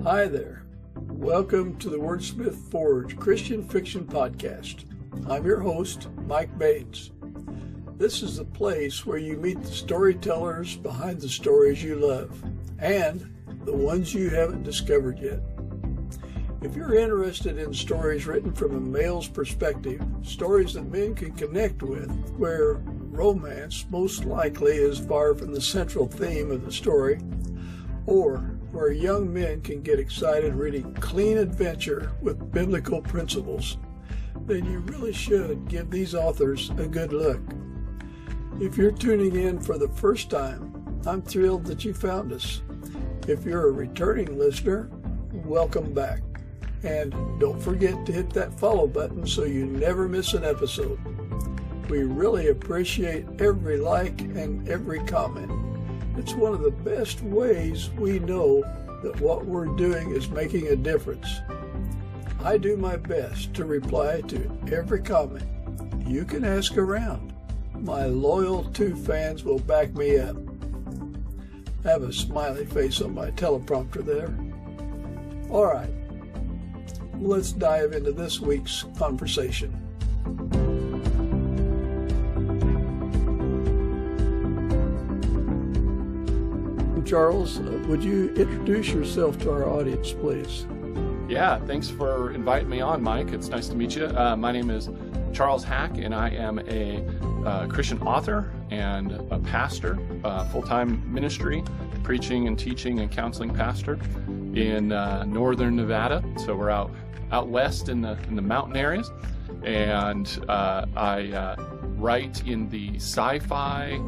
Hi there. Welcome to the Wordsmith Forge Christian Fiction Podcast. I'm your host, Mike Baines. This is the place where you meet the storytellers behind the stories you love and the ones you haven't discovered yet. If you're interested in stories written from a male's perspective, stories that men can connect with, where romance most likely is far from the central theme of the story, or where young men can get excited reading clean adventure with biblical principles, then you really should give these authors a good look. If you're tuning in for the first time, I'm thrilled that you found us. If you're a returning listener, welcome back. And don't forget to hit that follow button so you never miss an episode. We really appreciate every like and every comment. It's one of the best ways we know that what we're doing is making a difference. I do my best to reply to every comment. You can ask around. My loyal 2 fans will back me up. I have a smiley face on my teleprompter there. All right, let's dive into this week's conversation. Charles, would you introduce yourself to our audience, please? Yeah, thanks for inviting me on, Mike. It's nice to meet you. My name is Charles Hack, and I am a Christian author and a pastor, full-time ministry, preaching and teaching and counseling pastor in northern Nevada. So we're out west in the mountain areas, and I write in the sci-fi,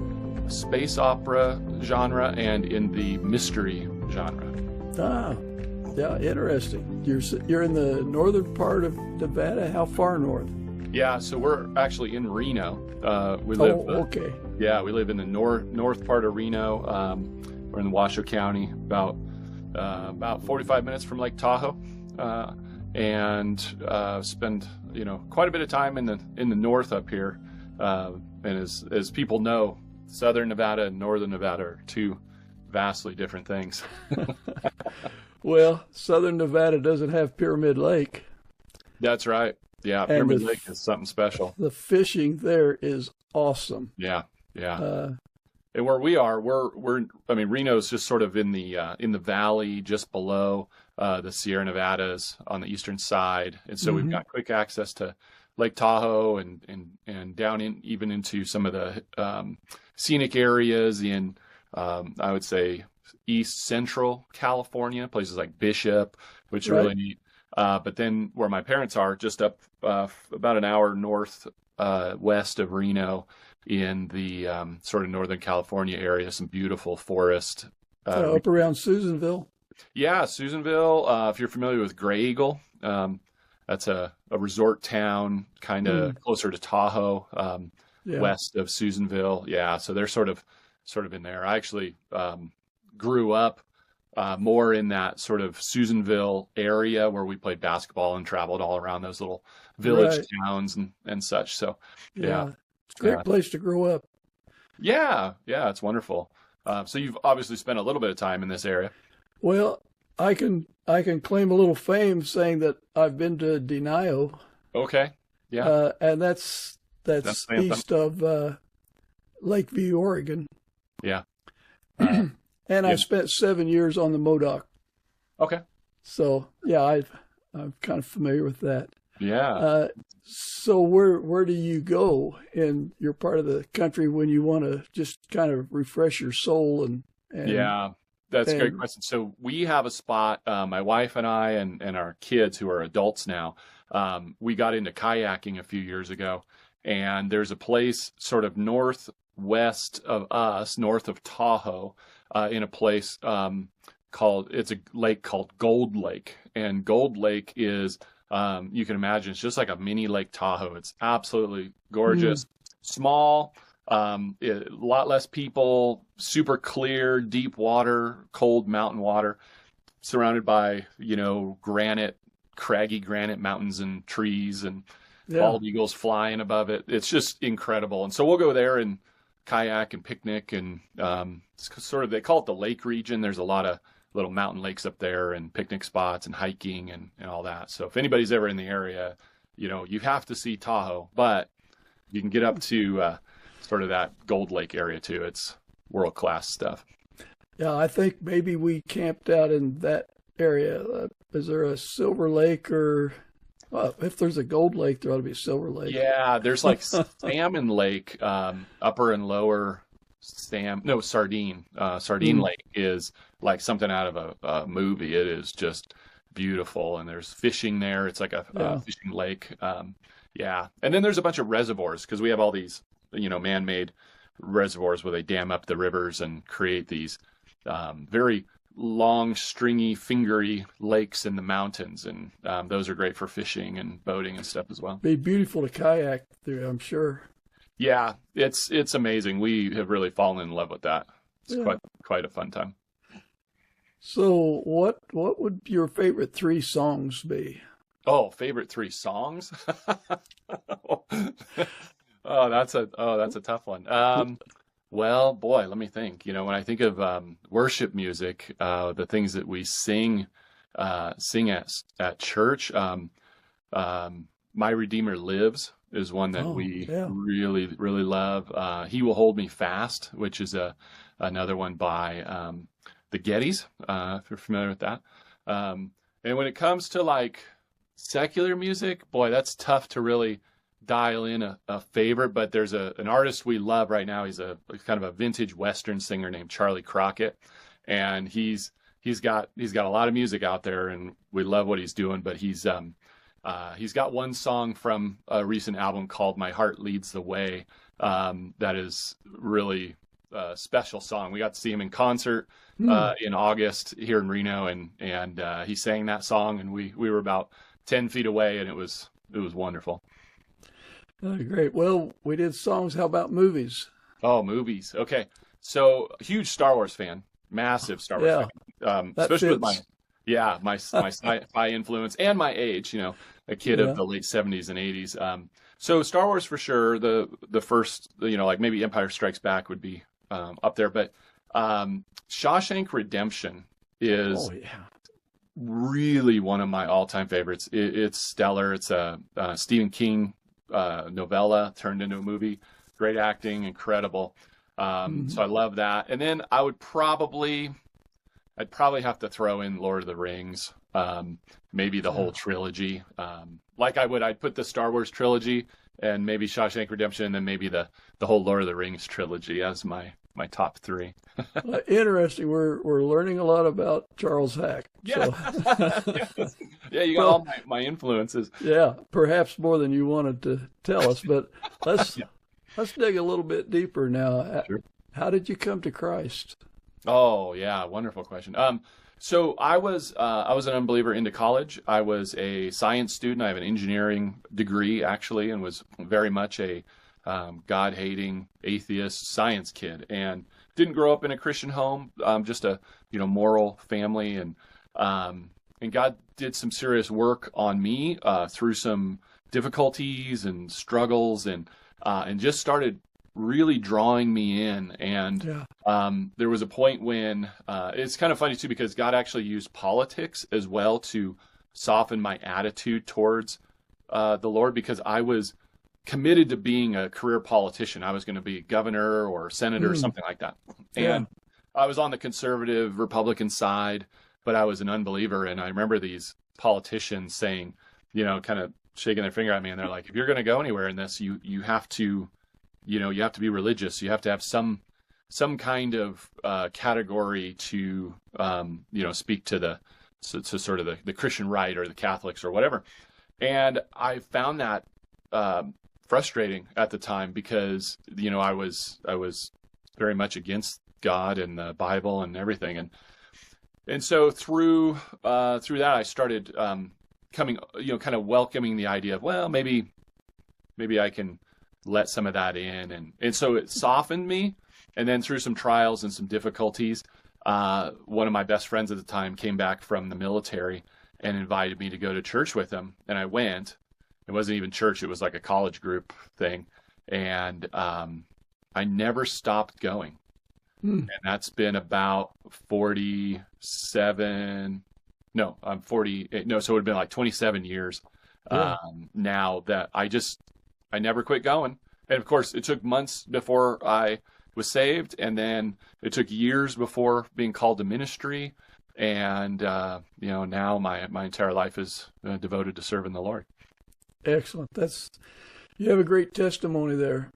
space opera genre and in the mystery genre. Ah, yeah, interesting. You're in the northern part of Nevada. How far north? Yeah, so we're actually in Reno. We live in the north part of Reno. We're in Washoe County, about 45 minutes from Lake Tahoe, and spend quite a bit of time in the north up here. And as people know, Southern Nevada and Northern Nevada are 2 vastly different things. Well, Southern Nevada doesn't have Pyramid Lake. That's right. Yeah, Pyramid Lake is something special. The fishing there is awesome. Yeah. And where we are, Reno's just sort of in the valley just below the Sierra Nevadas on the eastern side, and so we've got quick access to Lake Tahoe and down even into some of the scenic areas in I would say East Central California, places like Bishop, which are really neat. But then where my parents are, just up about an hour north west of Reno, in the sort of Northern California area, some beautiful forest. Up around Susanville. Yeah, Susanville. If you're familiar with Gray Eagle, that's a resort town, kind of closer to Tahoe, west of Susanville. Yeah, so they're sort of in there. I actually grew up more in that sort of Susanville area where we played basketball and traveled all around those little village towns and such. So yeah. It's a great place to grow up. Yeah, it's wonderful. So you've obviously spent a little bit of time in this area. Well, I can claim a little fame saying that I've been to Denio. Okay. Yeah. And that's east of Lakeview, Oregon. Yeah. And I spent 7 years on the Modoc. Okay. So yeah, I'm kind of familiar with that. Yeah. So where do you go in your part of the country when you want to just kind of refresh your soul and yeah, that's a great question. So we have a spot, my wife and I and our kids who are adults now, we got into kayaking a few years ago, and there's a place sort of northwest of us, north of Tahoe, in a place it's a lake called Gold Lake, and Gold Lake is you can imagine it's just like a mini Lake Tahoe. It's absolutely gorgeous, small, a lot less people, super clear, deep water, cold mountain water, surrounded by, craggy granite mountains and trees and bald eagles flying above it. It's just incredible. And so we'll go there and kayak and picnic, and it's sort of, they call it the lake region. There's a lot little mountain lakes up there and picnic spots and hiking and all that. So if anybody's ever in the area, you have to see Tahoe, but you can get up to sort of that Gold Lake area too. It's world-class stuff. Yeah, I think maybe we camped out in that area. Is there a Silver Lake or... Well, if there's a Gold Lake, there ought to be a Silver Lake. Yeah, there's like Salmon Lake, upper and lower Sardine. Sardine Lake is like something out of a movie. It is just beautiful, and there's fishing there. It's like a fishing lake. Yeah, and then there's a bunch of reservoirs because we have all these, man-made reservoirs where they dam up the rivers and create these very long, stringy, fingery lakes in the mountains, and those are great for fishing and boating and stuff as well. Be beautiful to kayak through, I'm sure. Yeah, it's amazing. We have really fallen in love with that. It's quite a fun time. So, what would your favorite 3 songs be? Oh, favorite 3 songs? Oh, that's a tough one. Well, boy, let me think. When I think of worship music, the things that we sing at church, My Redeemer Lives is one that we really, really love. He Will Hold Me Fast, which is another one by the Gettys, if you're familiar with that. And when it comes to like secular music, boy, that's tough to really dial in a favorite, but there's an artist we love right now. He's a kind of a vintage Western singer named Charlie Crockett, and he's got a lot of music out there, and we love what he's doing. But he's got one song from a recent album called "My Heart Leads the Way" that is really a special song. We got to see him in concert in August here in Reno, and he sang that song, and we were about 10 feet away, and it was wonderful. Great. Well, we did songs. How about movies? Oh, movies. Okay. So, huge Star Wars fan, massive Star Wars fan. Especially with my sci-fi influence and my age, a kid of the late 70s and 80s. So Star Wars for sure. The first, like maybe Empire Strikes Back would be up there, but Shawshank Redemption is really one of my all-time favorites. It's stellar. It's a Stephen King novella turned into a movie. Great acting, incredible. So I love that. And then I'd probably have to throw in Lord of the Rings, maybe the whole trilogy. I'd put the Star Wars trilogy and maybe Shawshank Redemption, and then maybe the whole Lord of the Rings trilogy as my top 3. Interesting. We're learning a lot about Charles Hack. Yeah. So. Yeah, you got all my influences. Yeah, perhaps more than you wanted to tell us, but let's dig a little bit deeper now. Sure. How did you come to Christ? Oh, yeah, wonderful question. So I was an unbeliever into college. I was a science student. I have an engineering degree actually, and was very much a God-hating atheist science kid, and didn't grow up in a Christian home. Just a moral family, and God did some serious work on me through some difficulties and struggles, and just started really drawing me in. And there was a point when it's kind of funny too, because God actually used politics as well to soften my attitude towards the Lord, because I was committed to being a career politician. I was going to be governor or senator or something like that. And I was on the conservative Republican side, but I was an unbeliever. And I remember these politicians saying, kind of shaking their finger at me, and they're like, if you're going to go anywhere in this, you have to, you have to be religious. You have to have some kind of category to, speak to sort of the Christian right or the Catholics or whatever. And I found that frustrating at the time, because I was very much against God and the Bible and everything, and so through that I started coming, kind of welcoming the idea of, well, maybe I can let some of that in, and so it softened me. And then through some trials and some difficulties, one of my best friends at the time came back from the military and invited me to go to church with him, and I went. It wasn't even church. It was like a college group thing. And I never stopped going. And that's been about 47. No, I'm 48. No, so it would have been like 27 years now that I never quit going. And of course, it took months before I was saved, and then it took years before being called to ministry. And now my entire life is devoted to serving the Lord. Excellent. You have a great testimony there.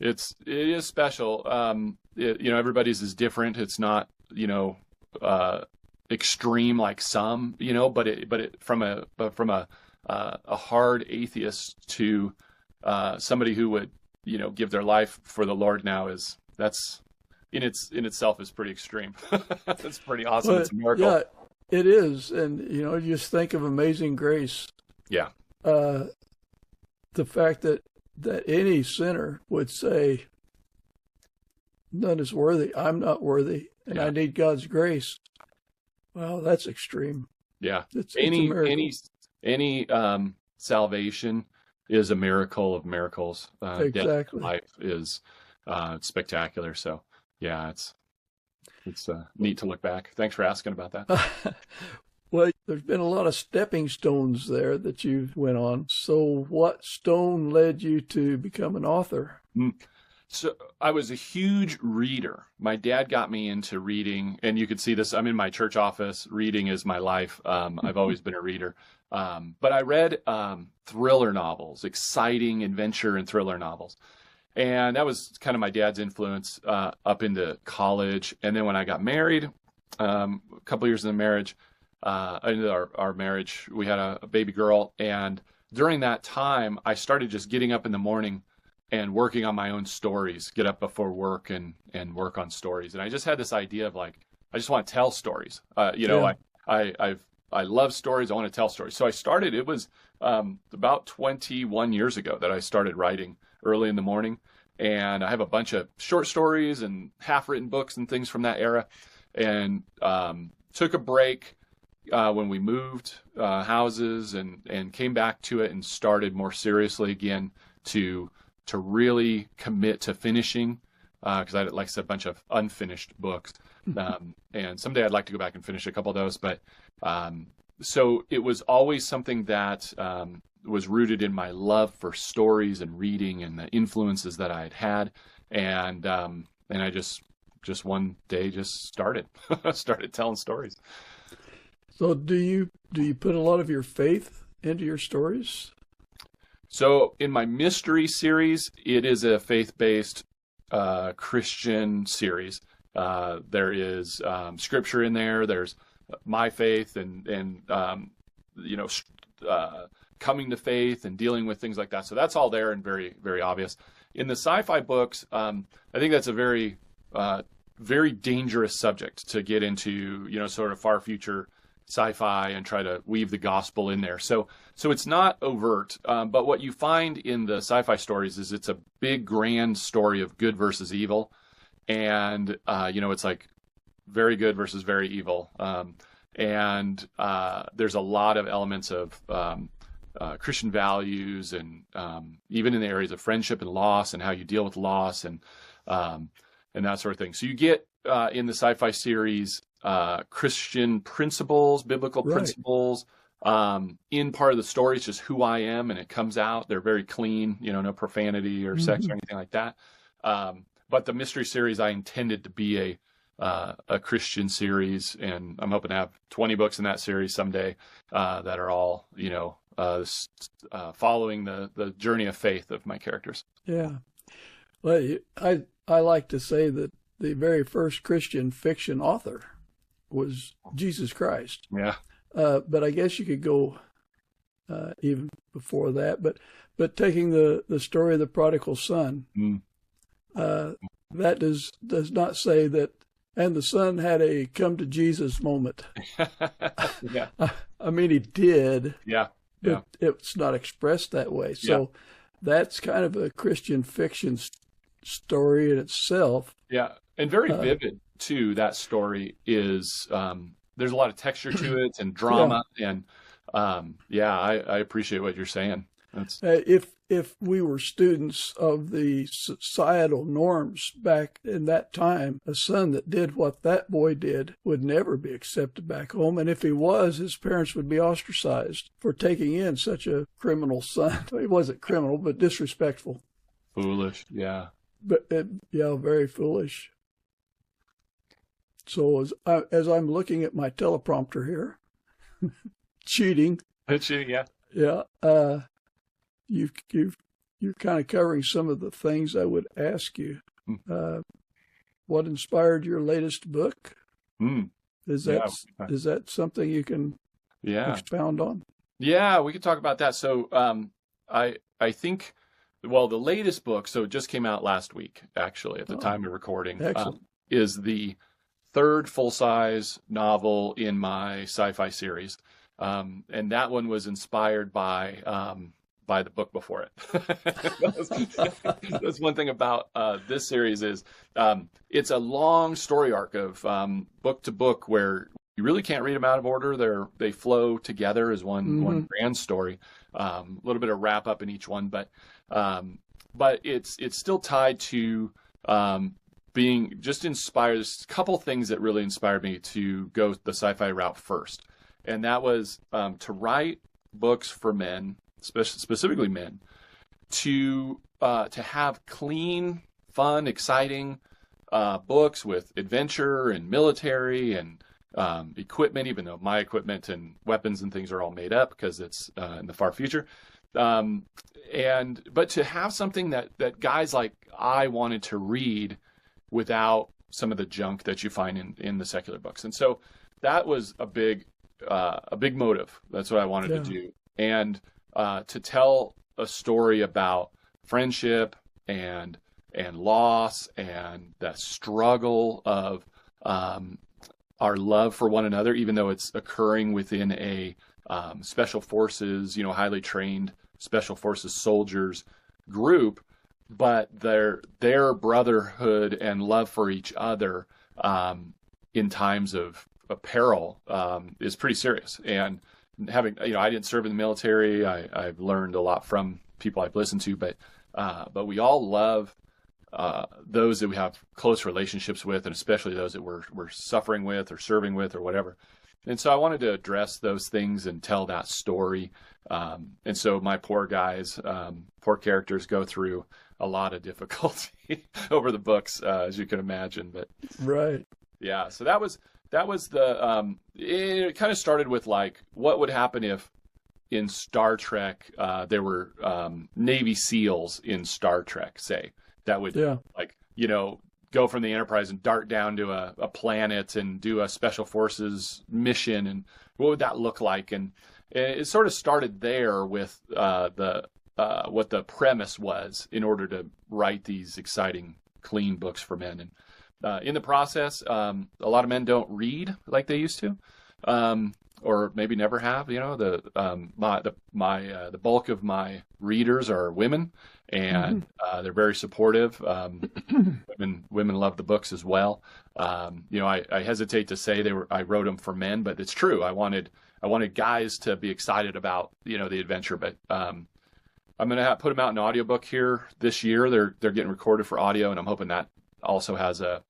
It is special. Everybody's is different. It's not extreme like some, but from a hard atheist to somebody who would give their life for the Lord now that's in itself is pretty extreme. That's pretty awesome. Well, it's a miracle. Yeah, it is. And you just think of Amazing Grace. Yeah. The fact that any sinner would say, none is worthy, I'm not worthy, and I need God's grace. Well, that's extreme. Yeah. It's a miracle. Any salvation is a miracle of miracles. Exactly. Life is spectacular. So yeah, it's neat to look back. Thanks for asking about that. Well, there's been a lot of stepping stones there that you went on. So what stone led you to become an author? So I was a huge reader. My dad got me into reading, and you could see this. I'm in my church office. Reading is my life. I've always been a reader. But I read thriller novels, exciting adventure and thriller novels. And that was kind of my dad's influence up into college. And then when I got married, a couple years into marriage, into our marriage, we had a baby girl. And during that time, I started just getting up in the morning and working on my own stories, get up before work and work on stories. And I just had this idea of I just want to tell stories. I love stories. I want to tell stories. So I started, it was about 21 years ago that I started writing early in the morning. And I have a bunch of short stories and half-written books and things from that era. And took a break when we moved houses and came back to it and started more seriously again to really commit to finishing, because I had, like I said, a bunch of unfinished books. And someday I'd like to go back and finish a couple of those. But so it was always something that was rooted in my love for stories and reading and the influences that I had had. And I just one day just started telling stories. So do you put a lot of your faith into your stories? So in my mystery series, it is a faith-based Christian series. There is scripture in there. There's my faith and coming to faith and dealing with things like that. So that's all there and very, very obvious. In the sci-fi books, I think that's a very, very dangerous subject to get into, sort of far future sci-fi and try to weave the gospel in there. So it's not overt, but what you find in the sci-fi stories is it's a big, grand story of good versus evil. And, it's like very good versus very evil. And there's a lot of elements of Christian values and even in the areas of friendship and loss and how you deal with loss and that sort of thing. So you get in the sci-fi series Christian principles, biblical principles. In part of the story, it's just who I am, and it comes out. They're very clean, no profanity or sex or anything like that. But the mystery series, I intended to be a Christian series, and I'm hoping to have 20 books in that series someday that are all, following the journey of faith of my characters. Yeah. Well, I like to say that the very first Christian fiction author was Jesus Christ. Yeah. But I guess you could go even before that. But taking the story of the prodigal son, that does not say that. And the son had a come to Jesus moment. Yeah. I mean, he did. Yeah. Yeah. It's not expressed that way. So that's kind of a Christian fiction story in itself. Yeah. And very vivid too. That story is, there's a lot of texture to it and drama. And I appreciate what you're saying. if we were students of the societal norms back in that time, a son that did what that boy did would never be accepted back home. And if he was, his parents would be ostracized for taking in such a criminal son. He wasn't criminal, but disrespectful. Foolish, yeah. But yeah, very foolish. So as I'm looking at my teleprompter here, cheating. Cheating, yeah. Yeah. You're kind of covering some of the things I would ask you. What inspired your latest book? Is that something you can expound on? Yeah, we could talk about that. So I think, well, the latest book, so it just came out last week, actually, at the time of recording, is the third full-size novel in my sci-fi series. And that one was inspired by the book before it. That's one thing about this series is it's a long story arc of book to book where you really can't read them out of order. They flow together as one grand story. A little bit of wrap up in each one, but it's still tied to being just inspired. There's a couple things that really inspired me to go the sci-fi route first, and that was to write books for men, specifically men, to have clean, fun, exciting books with adventure and military and equipment, even though my equipment and weapons and things are all made up because it's in the far future. But to have something that guys like I wanted to read without some of the junk that you find in the secular books. And so that was a big motive. That's what I wanted to do. And to tell a story about friendship and loss and the struggle of our love for one another, even though it's occurring within a special forces, highly trained special forces soldiers group, but their brotherhood and love for each other in times of peril is pretty serious. And having, I didn't serve in the military. I've learned a lot from people I've listened to, but we all love those that we have close relationships with, and especially those that we're suffering with or serving with or whatever. And so I wanted to address those things and tell that story. And so my poor guys, poor characters go through a lot of difficulty over the books, as you can imagine. But right. Yeah. So that was the, it kind of started with like, what would happen if in Star Trek, there were Navy SEALs in Star Trek, say, that would go from the Enterprise and dart down to a planet and do a special forces mission, and what would that look like? And it sort of started there with what the premise was in order to write these exciting, clean books for men. And in the process, a lot of men don't read like they used to, or maybe never have. The bulk of my readers are women, and they're very supportive. Women love the books as well. I hesitate to say I wrote them for men, but it's true. I wanted guys to be excited about the adventure. But I'm going to put them out in audiobook here this year. They're getting recorded for audio, and I'm hoping that also has a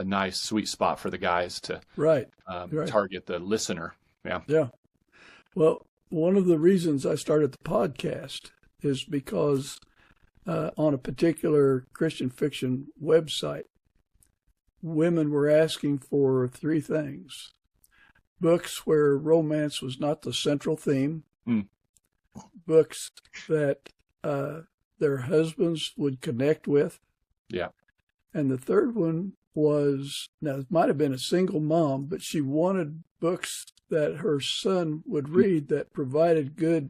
nice sweet spot for the guys to target the listener. Yeah. Well, one of the reasons I started the podcast is because on a particular Christian fiction website, women were asking for three things: books where romance was not the central theme, books that their husbands would connect with, and the third one was, now it might have been a single mom, but she wanted books that her son would read that provided good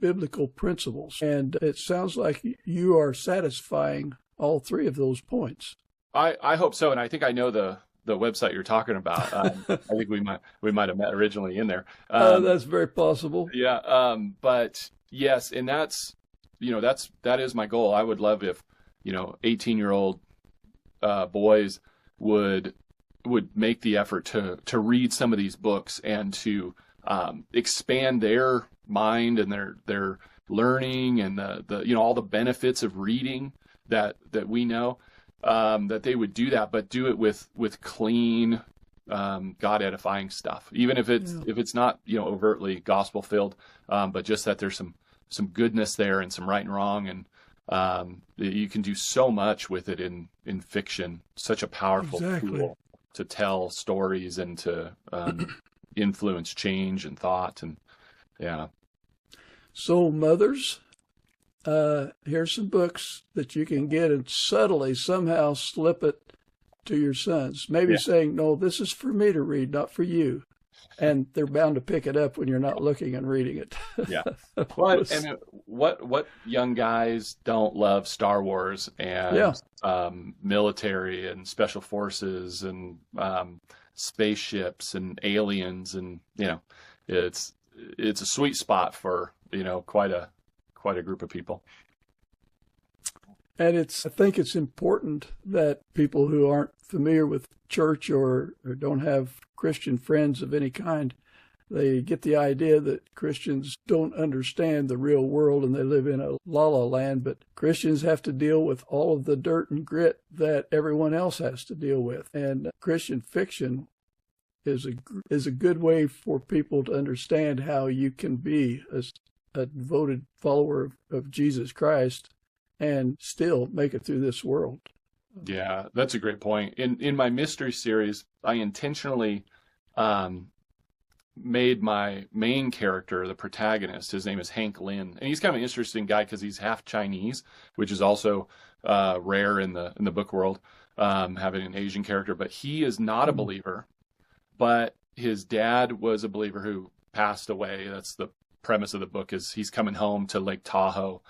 biblical principles. And it sounds like you are satisfying all three of those points. I hope so. And I think I know the website you're talking about. I think we might have met originally in there. That's very possible. Yeah. But yes, and that is my goal. I would love if, 18-year-old boys would make the effort to read some of these books and to expand their mind and their learning and the all the benefits of reading that we know, that they would do that, but do it with clean, God edifying stuff, even if it's not overtly gospel filled, but just that there's some goodness there and some right and wrong, and you can do so much with it in fiction. Such a powerful tool to tell stories and to influence change and thought, and So mothers, here's some books that you can get and subtly somehow slip it to your sons. Maybe saying, no, this is for me to read, not for you. And they're bound to pick it up when you're not looking and reading it. Yeah. Well, and what young guys don't love Star Wars and military and special forces and spaceships and aliens, and it's a sweet spot for quite a group of people. And I think it's important that people who aren't familiar with church or don't have Christian friends of any kind, they get the idea that Christians don't understand the real world and they live in a la-la land, but Christians have to deal with all of the dirt and grit that everyone else has to deal with. And Christian fiction is a good way for people to understand how you can be a devoted follower of Jesus Christ and still make it through this world. Yeah, that's a great point. In my mystery series, I intentionally made my main character, the protagonist, his name is Hank Lin, and he's kind of an interesting guy because he's half Chinese, which is also rare in the book world, having an Asian character. But he is not a believer, but his dad was a believer who passed away. That's the premise of the book, is he's coming home to Lake Tahoe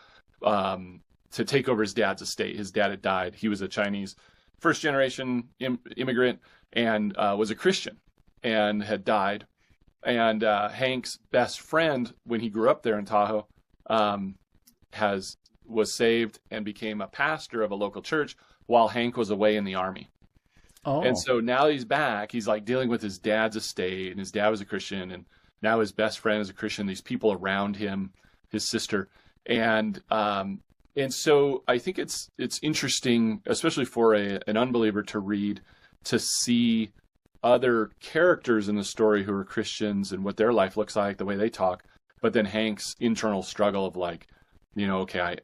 to take over his dad's estate. His dad had died. He was a Chinese first generation immigrant and was a Christian and had died. And Hank's best friend, when he grew up there in Tahoe, was saved and became a pastor of a local church while Hank was away in the army. Oh. And so now he's back. He's like dealing with his dad's estate, and his dad was a Christian, and now his best friend is a Christian. These people around him, his sister, and so I think it's interesting, especially for an unbeliever to read, to see other characters in the story who are Christians and what their life looks like, the way they talk, but then Hank's internal struggle of like, okay,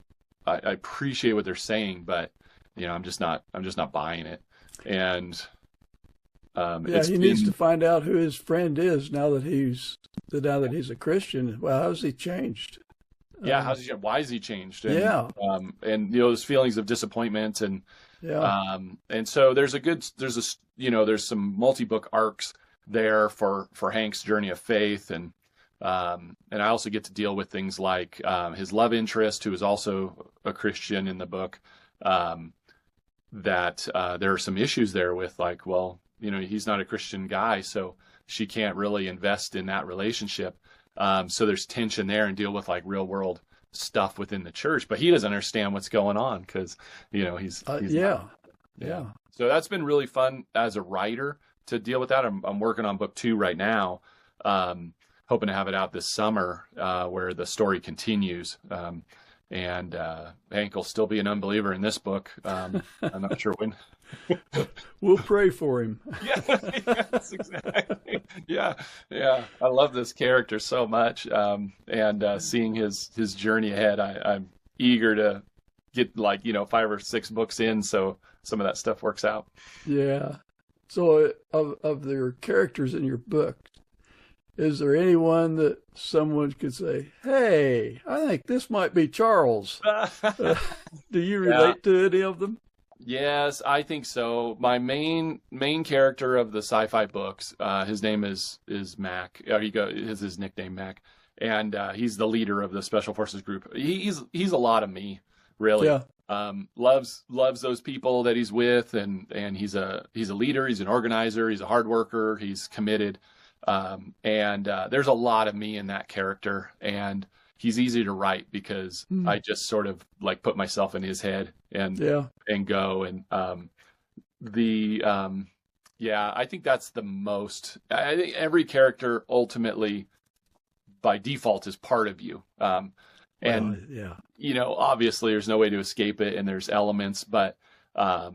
I appreciate what they're saying, but I'm just not buying it. And he needs to find out who his friend is now that he's a Christian. Well, how's he changed? Yeah, why is he changed? And, and those feelings of disappointment and so there's some multi-book arcs there for Hank's journey of faith, and I also get to deal with things like his love interest, who is also a Christian in the book. That there are some issues there with, like, well, he's not a Christian guy, so she can't really invest in that relationship. So there's tension there, and deal with like real world stuff within the church, but he doesn't understand what's going on because, he's So that's been really fun as a writer to deal with that. I'm working on book 2 right now, hoping to have it out this summer, where the story continues. And Hank will still be an unbeliever in this book. I'm not sure when. We'll pray for him. Yes, exactly. Yeah. I love this character so much, and seeing his journey ahead. I'm eager to get 5 or 6 books in, so some of that stuff works out. Yeah. So of your characters in your book, is there anyone that someone could say, hey, I think this might be Charles? Do you relate to any of them? Yes, I think so. My main character of the sci-fi books, his name is Mac. Is his nickname Mac, and he's the leader of the Special Forces group. He's a lot of me, really. Yeah. Loves those people that he's with, and he's a leader. He's an organizer. He's a hard worker. He's committed. And there's a lot of me in that character, and he's easy to write because I just sort of like put myself in his head and go. And I think that's the most. I think every character ultimately, by default, is part of you. And, yeah, obviously there's no way to escape it, and there's elements, but my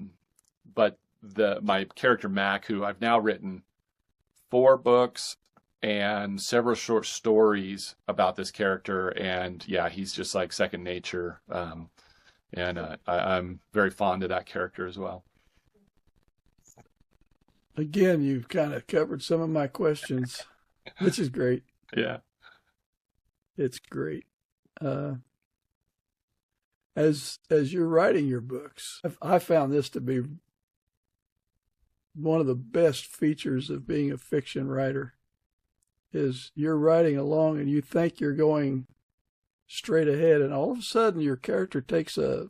character Mac, who I've now written 4 books and several short stories about this character, and yeah, he's just like second nature. I'm very fond of that character as well. Again, you've kind of covered some of my questions, which is great. Yeah, it's great. As you're writing your books, I found this to be one of the best features of being a fiction writer. Is you're writing along and you think you're going straight ahead, and all of a sudden your character takes a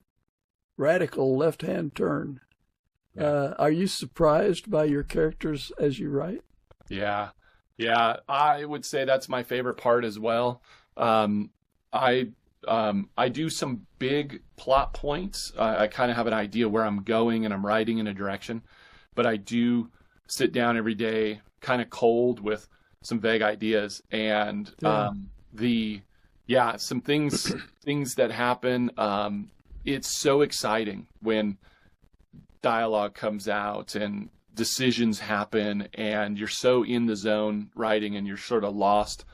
radical left-hand turn. Yeah. Are you surprised by your characters as you write? Yeah, I would say that's my favorite part as well. I do some big plot points. I kind of have an idea where I'm going, and I'm writing in a direction, but I do sit down every day kind of cold with some vague ideas, and some things that happen. It's so exciting when dialogue comes out and decisions happen, and you're so in the zone writing, and you're sort of lost.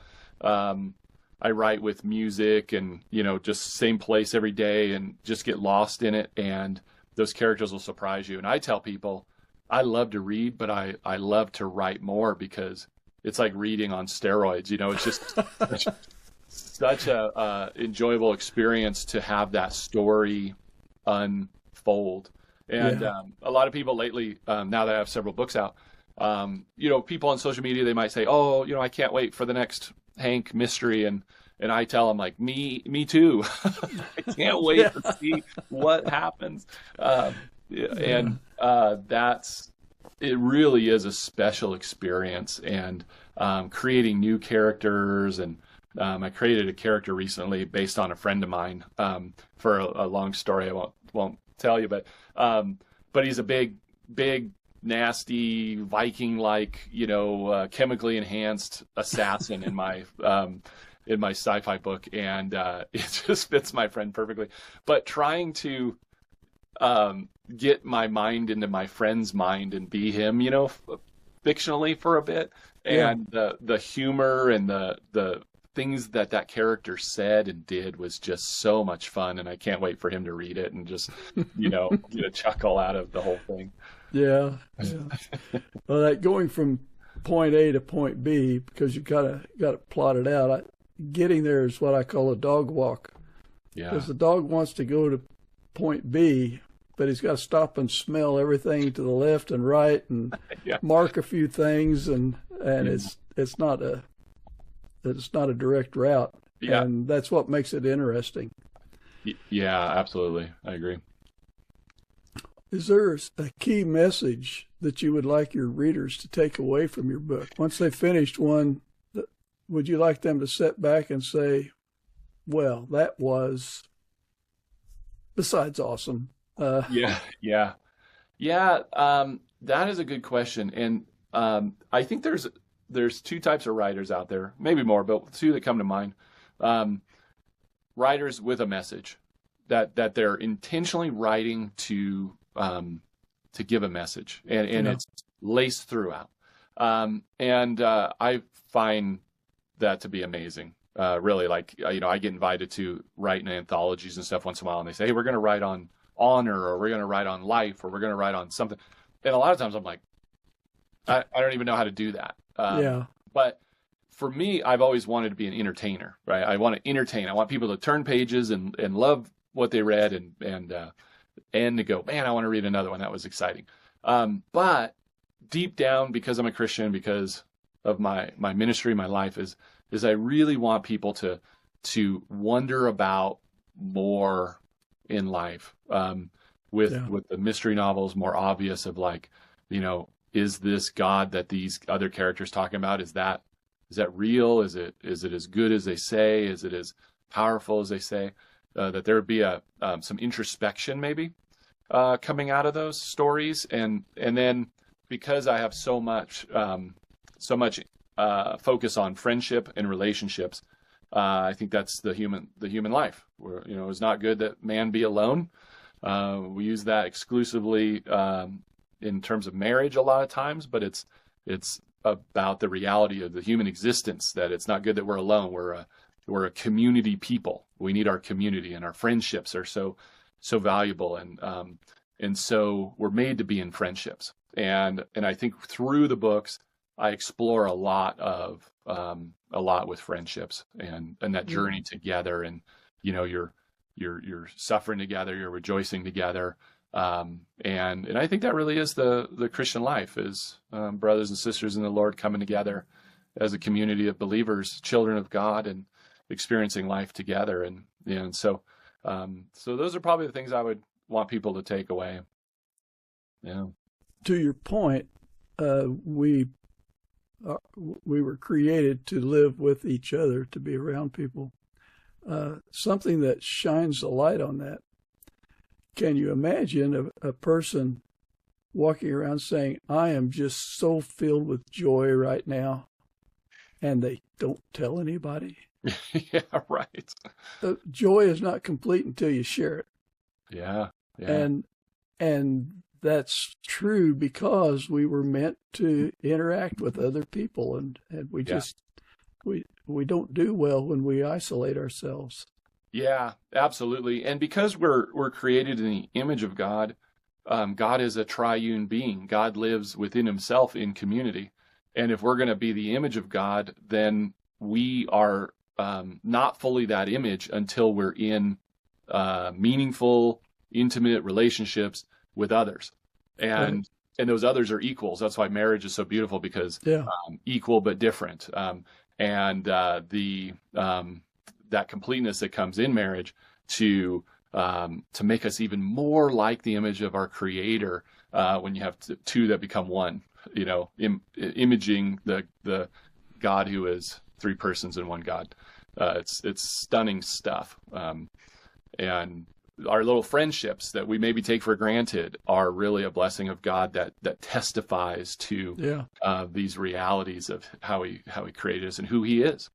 I write with music, and just same place every day, and just get lost in it, and those characters will surprise you. And I tell people I love to read, but I love to write more, because it's like reading on steroids. It's just such a enjoyable experience to have that story unfold. And a lot of people lately, now that I have several books out, people on social media, they might say, "Oh, I can't wait for the next Hank mystery," and I tell them, like, me too. I can't wait to see what happens. It really is a special experience, and creating new characters. And I created a character recently based on a friend of mine, for a long story I won't tell you, but he's a big, nasty Viking-like, chemically enhanced assassin in my sci-fi book, and it just fits my friend perfectly. But trying to get my mind into my friend's mind and be him, fictionally for a bit, and the humor and the things that character said and did was just so much fun, and I can't wait for him to read it and just get a chuckle out of the whole thing. Yeah. Well, that going from point A to point B, because you got to plot it out. Getting there is what I call a dog walk. Yeah. Because the dog wants to go to point B, but he's got to stop and smell everything to the left and right, and mark a few things, and it's not a direct route. Yeah. And that's what makes it interesting. Yeah, absolutely. I agree. Is there a key message that you would like your readers to take away from your book? Once they've finished one, would you like them to sit back and say, well, that was, besides awesome? Yeah. That is a good question. And I think there's 2 types of writers out there, maybe more, but 2 that come to mind. Writers with a message that they're intentionally writing to give a message, and it's laced throughout. I find that to be amazing. Really, like, I get invited to write in anthologies and stuff once in a while, and they say, "Hey, we're going to write on honor, or we're going to write on life, or we're going to write on something." And a lot of times I'm like, I don't even know how to do that. But for me, I've always wanted to be an entertainer, right? I want to entertain. I want people to turn pages and love what they read, and to go, man, I want to read another one. That was exciting. But deep down, because I'm a Christian, because of my ministry, my life is I really want people to wonder about more in life, with the mystery novels, more obvious of, like, is this God that these other characters talking about, is that real? Is it as good as they say? Is it as powerful as they say? That there would be some introspection maybe coming out of those stories, and then because I have so much focus on friendship and relationships, I think that's the human life. Where, it's not good that man be alone. We use that exclusively in terms of marriage a lot of times, but it's about the reality of the human existence, that it's not good that we're alone. We're a community people. We need our community, and our friendships are so valuable, and so we're made to be in friendships. And I think through the books, I explore a lot with friendships and that journey together, and you're suffering together, you're rejoicing together, and I think that really is the Christian life, is brothers and sisters in the Lord coming together as a community of believers, children of God, and experiencing life together, and so those are probably the things I would want people to take away. Yeah. To your point, we were created to live with each other, to be around people. Something that shines a light on that. Can you imagine a person walking around saying, "I am just so filled with joy right now," and they don't tell anybody? Yeah, right. Joy is not complete until you share it. Yeah. And that's true because we were meant to interact with other people, and we just we don't do well when we isolate ourselves. Yeah, absolutely. And because we're created in the image of God, God is a triune being. God lives within himself in community. And if we're going to be the image of God, then we are not fully that image until we're in meaningful, intimate relationships with others. And those others are equals. That's why marriage is so beautiful, because equal but different. And that completeness that comes in marriage to make us even more like the image of our Creator, when you have two that become one, imaging the God who is three persons in one God. It's stunning stuff. And our little friendships that we maybe take for granted are really a blessing of God that testifies to these realities of how he created us and who he is.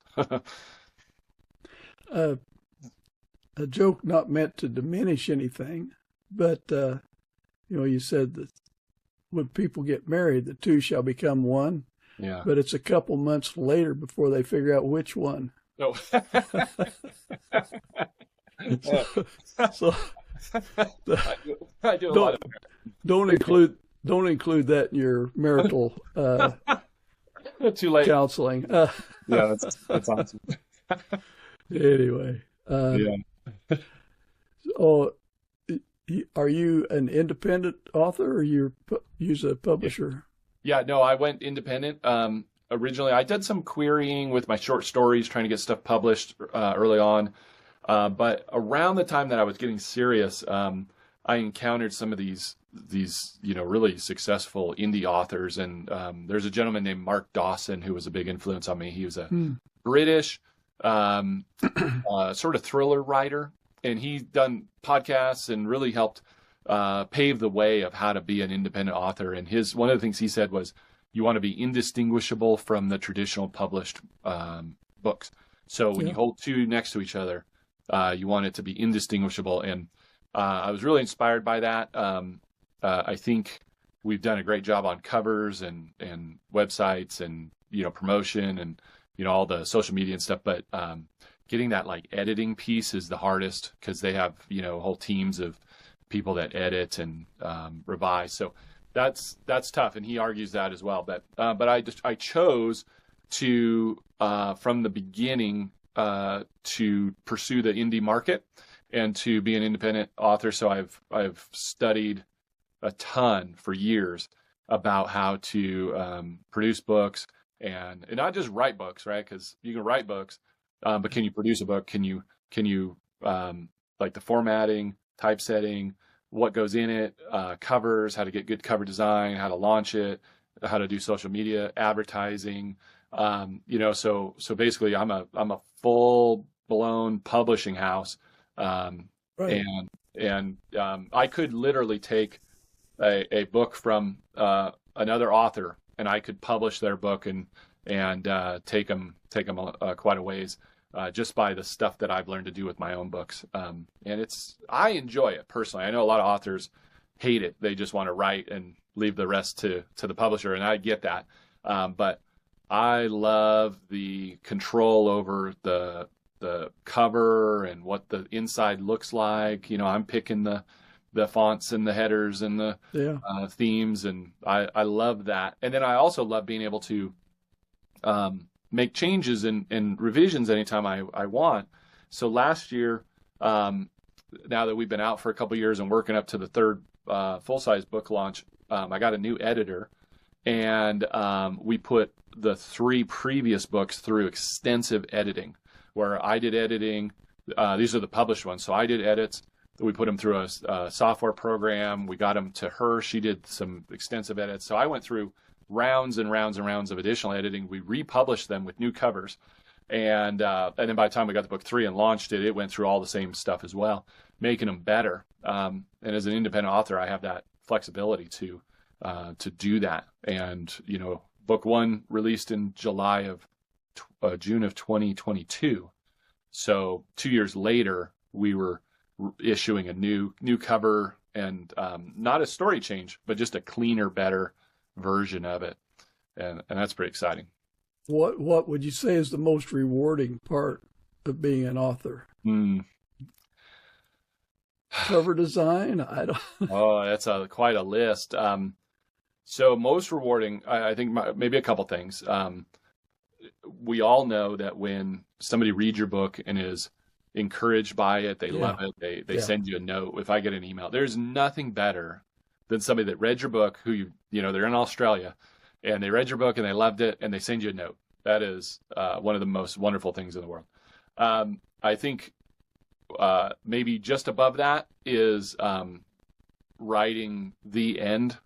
A joke not meant to diminish anything, but you said that when people get married, the two shall become one. Yeah. But it's a couple months later before they figure out which one. Oh. So I do a lot of don't include that in your marital too late counseling. Yeah, that's awesome. Anyway, are you an independent author, or you use a publisher? Yeah, no, I went independent. Originally, I did some querying with my short stories, trying to get stuff published early on. But around the time that I was getting serious, I encountered some of these really successful indie authors. And there's a gentleman named Mark Dawson who was a big influence on me. He was a British sort of thriller writer, and he's done podcasts and really helped pave the way of how to be an independent author. And one of the things he said was, you want to be indistinguishable from the traditional published books. So when you hold two next to each other, you want it to be indistinguishable. And I was really inspired by that. I think we've done a great job on covers and websites and promotion and all the social media and stuff. But getting that editing piece is the hardest, because they have whole teams of people that edit and revise. So that's tough, and he argues that as well. But I chose to from the beginning to pursue the indie market and to be an independent author. So I've studied a ton for years about how to produce books and not just write books, right? Because you can write books, but can you produce a book? Can you like the formatting, typesetting, what goes in it, covers, how to get good cover design, how to launch it, how to do social media advertising. So basically I'm a full blown publishing house. Right. And I could literally take a book from another author, and I could publish their book and take them quite a ways. just by the stuff that I've learned to do with my own books. And I enjoy it personally. I know a lot of authors hate it. They just want to write and leave the rest to the publisher, and I get that. But I love the control over the cover and what the inside looks like. I'm picking the fonts and the headers and the themes, and I love that. And then I also love being able to make changes and revisions anytime I want. So last year, now that we've been out for a couple of years and working up to the third full-size book launch, I got a new editor, and we put the 3 previous books through extensive editing, where I did editing. These are the published ones. So I did edits. We put them through a software program. We got them to her. She did some extensive edits. So I went through rounds and rounds and rounds of additional editing. We republished them with new covers. And then by the time we got to book 3 and launched it, it went through all the same stuff as well, making them better. And as an independent author, I have that flexibility to do that. And, book 1 released in June of 2022. So 2 years later, we were issuing a new cover, and not a story change, but just a cleaner, better version of it. And that's pretty exciting. What would you say is the most rewarding part of being an author? Cover design? I don't. Oh, that's quite a list. So most rewarding, I think maybe a couple things. We all know that when somebody reads your book and is encouraged by it, they love it, they send you a note. If I get an email, there's nothing better than somebody that read your book, who they're in Australia, and they read your book and they loved it, and they send you a note. That is one of the most wonderful things in the world. I think maybe just above that is writing the end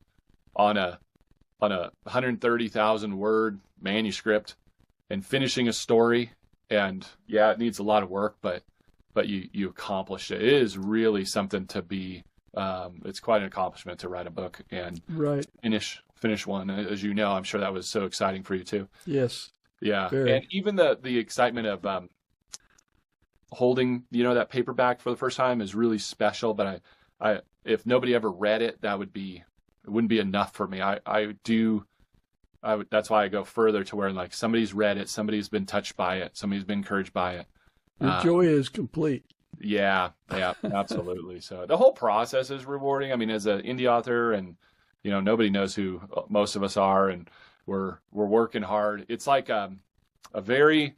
on a 130,000 word manuscript and finishing a story. And it needs a lot of work, but you accomplished it. It is really something to be. It's quite an accomplishment to write a book and finish one. As you know, I'm sure that was so exciting for you too. Yes. Yeah. Very. And even the excitement of holding that paperback for the first time is really special. But I if nobody ever read it, it wouldn't be enough for me. That's why I go further to where like somebody's read it, somebody's been touched by it, somebody's been encouraged by it. Your joy is complete. Yeah, absolutely. So the whole process is rewarding. I mean, as an indie author, and nobody knows who most of us are, and we're working hard. It's like a very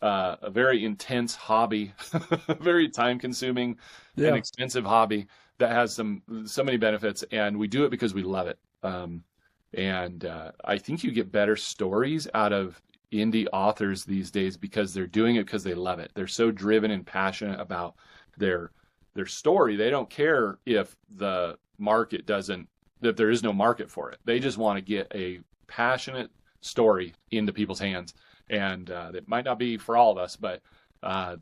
intense hobby, very time consuming and expensive hobby that has so many benefits, and we do it because we love it. And I think you get better stories out of indie authors these days because they're doing it because they love it. They're so driven and passionate about their story. They don't care if the market that there is no market for it. They just want to get a passionate story into people's hands. And it might not be for all of us, but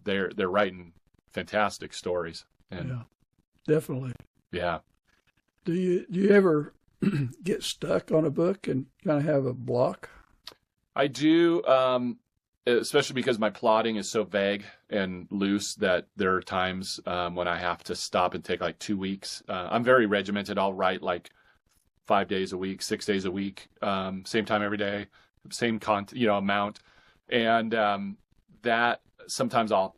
they're writing fantastic stories. And, definitely. Yeah. Do you ever get stuck on a book and kind of have a block? I do, especially because my plotting is so vague and loose that there are times when I have to stop and take like 2 weeks. I'm very regimented. I'll write like 5 days a week, 6 days a week, same time every day, same amount. And that sometimes I'll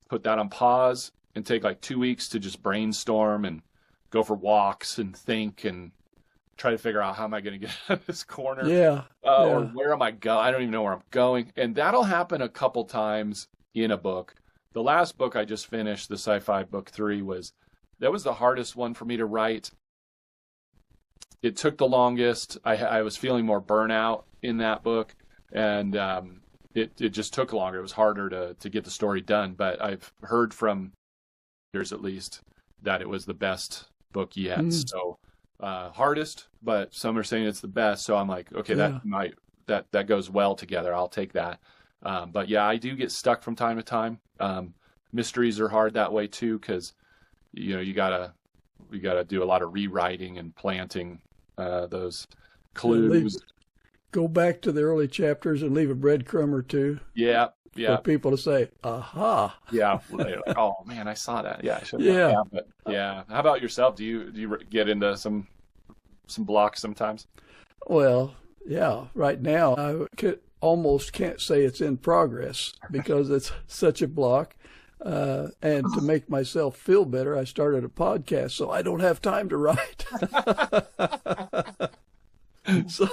put that on pause and take like 2 weeks to just brainstorm and go for walks and think and try to figure out how am I going to get out of this corner? Or where am I going? I don't even know where I'm going. And that'll happen a couple times in a book. The last book I just finished, the sci-fi book 3, was the hardest one for me to write. It took the longest. I was feeling more burnout in that book, and it just took longer. It was harder to get the story done. But I've heard from readers at least that it was the best book yet. So hardest, but some are saying it's the best. So I'm like, okay, that goes well together. I'll take that. But yeah, I do get stuck from time to time. Mysteries are hard that way too, because you gotta do a lot of rewriting and planting those clues. go back to the early chapters and leave a breadcrumb or two. Yeah. Yeah. For people to say, aha. Yeah. Like, oh man, I saw that. Yeah. I should Yeah. But yeah. How about yourself? Do you get into some blocks sometimes? Well, yeah. Right now, almost can't say it's in progress because it's such a block. And to make myself feel better, I started a podcast, so I don't have time to write. So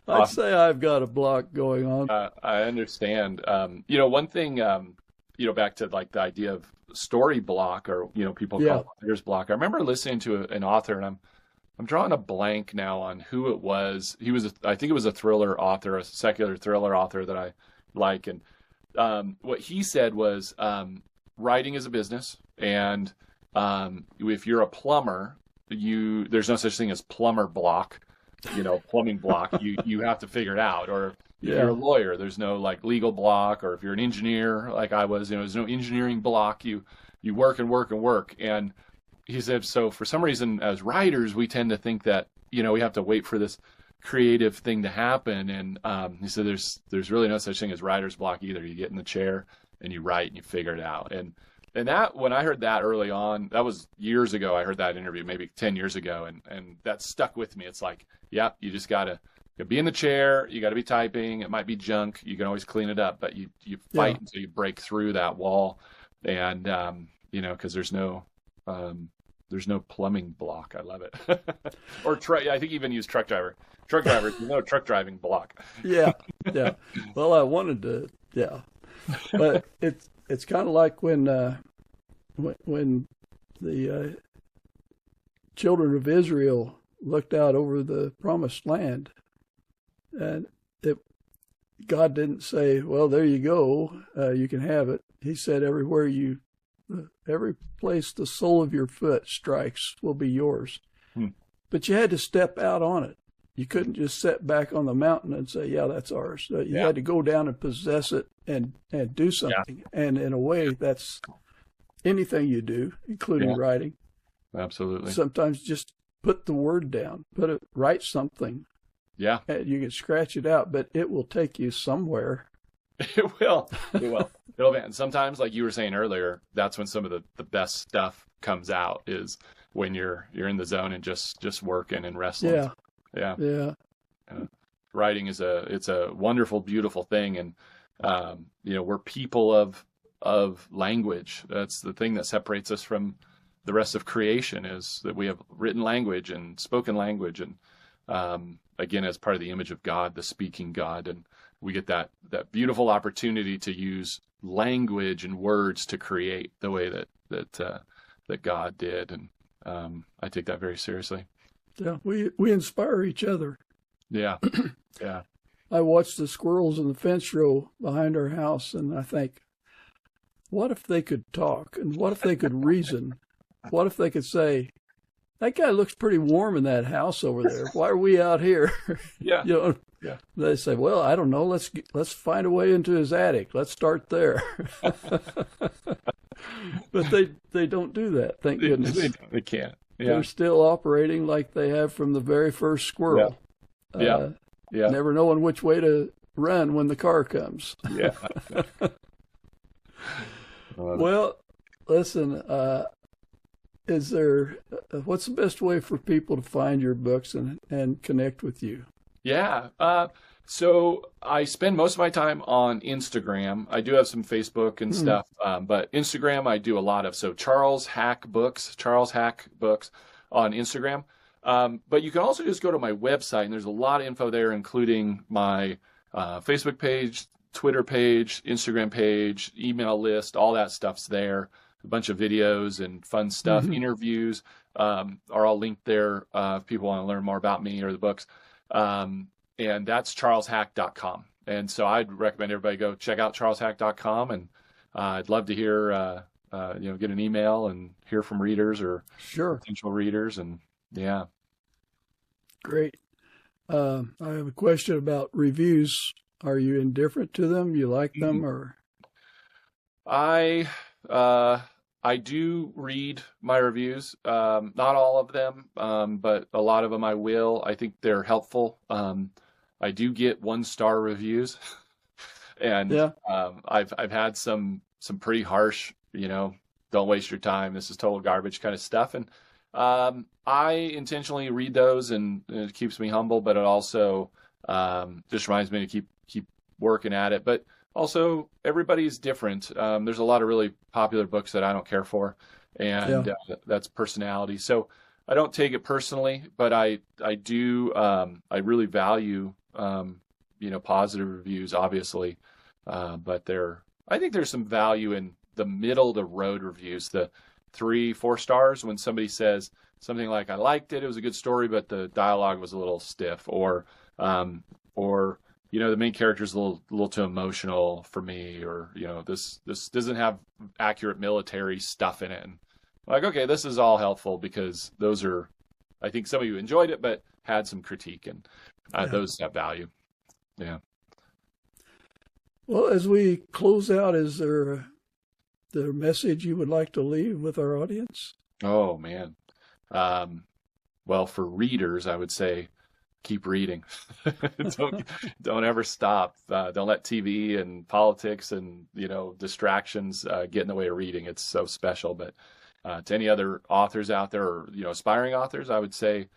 I'd say I've got a block going on. I understand. One thing, back to like the idea of story block, or, people call it writer's block. I remember listening to an author, and I'm drawing a blank now on who it was. I think it was a thriller author, a secular thriller author that I like. And what he said was, writing is a business. And if you're a plumber, there's no such thing as plumber block. Plumbing block, you have to figure it out. Or if you're a lawyer, there's no like legal block. Or if you're an engineer, like I was, there's no engineering block. You work and work and work. And he said, so for some reason, as writers, we tend to think that, we have to wait for this creative thing to happen. And he said, there's really no such thing as writer's block either. You get in the chair and you write and you figure it out. And that, when I heard that early on, that was years ago. I heard that interview maybe 10 years ago, and that stuck with me. It's like, you just got to be in the chair. You got to be typing. It might be junk. You can always clean it up, but you fight until you break through that wall. And, because there's no plumbing block. I love it. Or I think even use truck driver. Truck drivers, truck driving block. Yeah. Well, I wanted to, but it's kind of like when the children of Israel looked out over the promised land, and God didn't say, well, there you go, you can have it. He said, every place the sole of your foot strikes will be yours. But you had to step out on it. You couldn't just sit back on the mountain and say, that's ours. You had to go down and possess it and do something. And in a way, that's anything you do, including writing. Absolutely. Sometimes just put the word down, write something. Yeah. And you can scratch it out, but it will take you somewhere. It will. And sometimes, like you were saying earlier, that's when some of the best stuff comes out, is when you're in the zone and just working and wrestling. Yeah. Writing it's a wonderful, beautiful thing. And, we're people of language. That's the thing that separates us from the rest of creation, is that we have written language and spoken language. And, again, as part of the image of God, the speaking God. And we get that beautiful opportunity to use language and words to create the way that God did. And, I take that very seriously. Yeah, we inspire each other. Yeah. I watch the squirrels in the fence row behind our house, and I think, what if they could talk? And what if they could reason? What if they could say, that guy looks pretty warm in that house over there. Why are we out here? Yeah. Yeah. They say, well, I don't know. Let's find a way into his attic. Let's start there. But they don't do that. Thank goodness. They can't. Yeah. They're still operating like they have from the very first squirrel. Yeah. Never knowing which way to run when the car comes. Yeah. Well, listen, what's the best way for people to find your books and connect with you? Yeah. So I spend most of my time on Instagram. I do have some Facebook and stuff, but Instagram I do a lot of. So Charles Hack Books on Instagram. But you can also just go to my website, and there's a lot of info there, including my Facebook page, Twitter page, Instagram page, email list. All that stuff's there. A bunch of videos and fun stuff. Interviews are all linked there if people want to learn more about me or the books. And that's charleshack.com. And so I'd recommend everybody go check out charleshack.com. And I'd love to hear, get an email and hear from readers or potential readers. And yeah. Great. I have a question about reviews. Are you indifferent to them? You like them, or? I do read my reviews, not all of them, but a lot of them I will. I think they're helpful. I do get 1-star reviews, and I've had some pretty harsh, don't waste your time, this is total garbage kind of stuff, and I intentionally read those, and it keeps me humble, but it also just reminds me to keep working at it. But also, everybody's different. There's a lot of really popular books that I don't care for, and that's personality. So I don't take it personally, but I do. I really value positive reviews, obviously, but I think there's some value in the middle of the road reviews, the 3-4 stars, when somebody says something like, I liked it, it was a good story, but the dialogue was a little stiff, or the main character is a little too emotional for me, or this doesn't have accurate military stuff in it. And like, okay, this is all helpful, because those are, I think some of you enjoyed it but had some critique, and those have value. Yeah. Well, as we close out, is there a message you would like to leave with our audience? Oh man. Well, for readers, I would say keep reading. don't ever stop. Don't let TV and politics and distractions get in the way of reading. It's so special. But to any other authors out there, or aspiring authors, I would say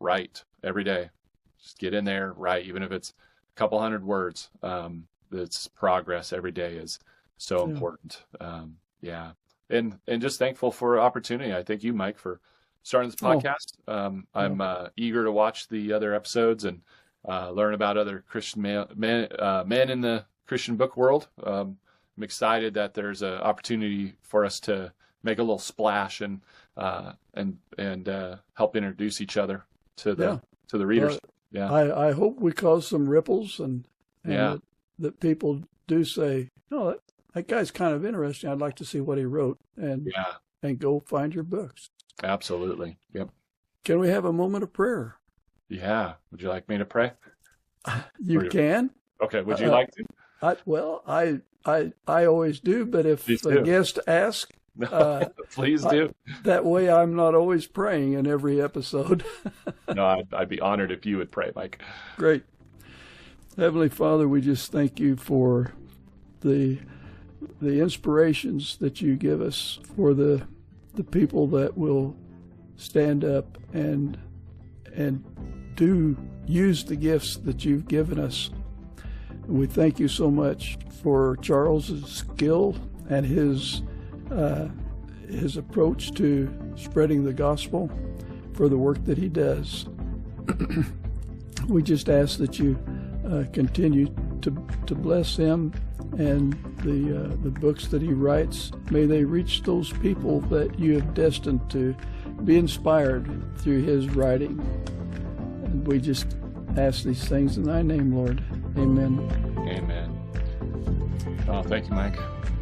write every day. Just get in there, write, even if it's a couple hundred words. It's progress every day is so important. And just thankful for opportunity. I thank you, Mike, for starting this podcast. I'm eager to watch the other episodes and learn about other Christian men in the Christian book world. I'm excited that there's an opportunity for us to make a little splash and help introduce each other to the readers. I hope we cause some ripples, and that people do say, "Oh, that guy's kind of interesting. I'd like to see what he wrote," and go find your books. Absolutely. Yep. Can we have a moment of prayer? Yeah. Would you like me to pray? You can. Okay. Would you like to? I always do, but if a guest asks, please do. That way I'm not always praying in every episode. No, I'd be honored if you would pray, Mike. Great. Heavenly Father, we just thank you for the inspirations that you give us, for the people that will stand up and do use the gifts that you've given us. We thank you so much for Charles's skill and his approach to spreading the gospel, for the work that he does. We just ask that you continue to bless him and the books that he writes. May they reach those people that you have destined to be inspired through his writing. And we just ask these things in thy name, Lord. Amen. Amen. Oh, thank you, Mike.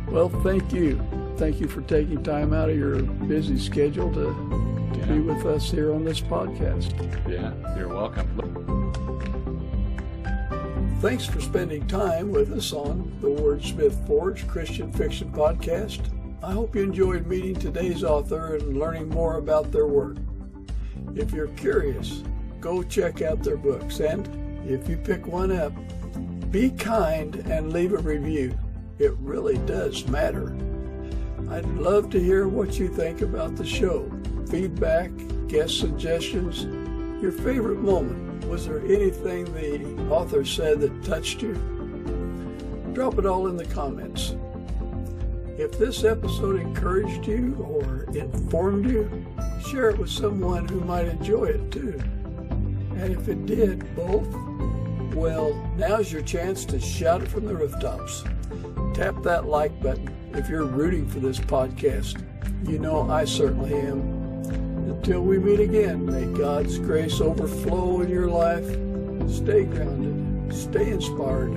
Well, thank you. Thank you for taking time out of your busy schedule to be with us here on this podcast. Yeah, you're welcome. Thanks for spending time with us on the Wordsmith Forge Christian Fiction Podcast. I hope you enjoyed meeting today's author and learning more about their work. If you're curious, go check out their books, and if you pick one up, be kind and leave a review. It really does matter. I'd love to hear what you think about the show. Feedback, guest suggestions, your favorite moment. Was there anything the author said that touched you? Drop it all in the comments. If this episode encouraged you or informed you, share it with someone who might enjoy it too. And if it did both, well, now's your chance to shout it from the rooftops. Tap that like button if you're rooting for this podcast. You know I certainly am. Until we meet again, may God's grace overflow in your life. Stay grounded, stay inspired,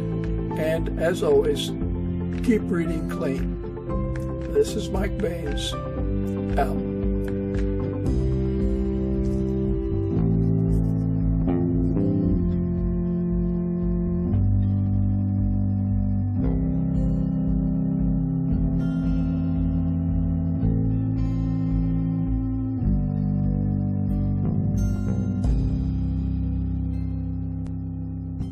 and as always, keep reading clean. This is Mike Baines, out.